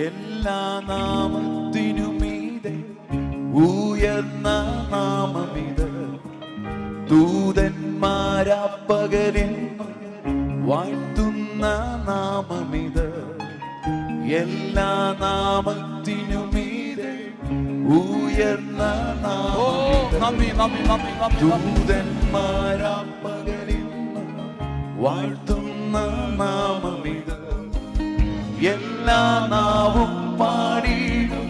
എല്ലാ നാമത്തിനുമീതെ ഉയർന്ന നാമമിത്. ദൂതന്മാരാ പകലിന്നും വാഴ്ത്തുന്ന നാമമിത്. എല്ലാ നാമത്തിനുമീതെ ഉയർന്ന നാമമിത്. ദൂതന്മാരാ പകലിന്നും വാഴ്ത്തുന്ന നാമമിത്. എല്ലാ നാവും പാടിയിടും,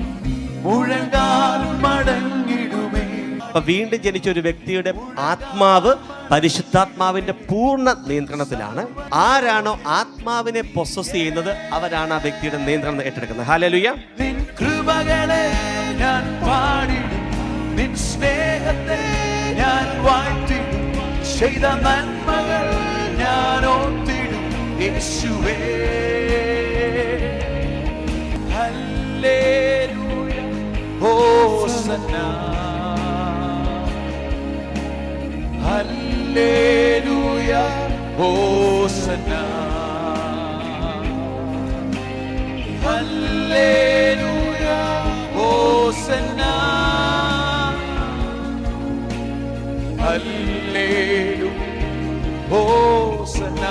മുഴങ്ങാൽ മടങ്ങിടുമേ. അപ്പൊ വീണ്ടും ജനിച്ച ഒരു വ്യക്തിയുടെ ആത്മാവ് പരിശുദ്ധാത്മാവിന്റെ പൂർണ്ണ നിയന്ത്രണത്തിലാണ്. ആരാണോ ആത്മാവിനെ പൊസസ് ചെയ്യുന്നത് അവരാണ് ആ വ്യക്തിയുടെ നിയന്ത്രണം ഏറ്റെടുക്കുന്നത്. ഹല്ലേലൂയ. നിൻ കൃപകളെ ഞാൻ പാടിടും, നിൻ സ്നേഹത്തെ ഞാൻ വാഴ്ത്തിടും, ചെയ്ത നന്മകൾ ഞാൻ ഓർത്തിടും യേശുവേ. ഹല്ലേലൂയ ഹോസന്ന, ഹല്ലേലൂയ ഹോസന്ന, ഹല്ലേലൂയ ഹോസന്ന, ഹല്ലേലൂയ ഹോസന്ന.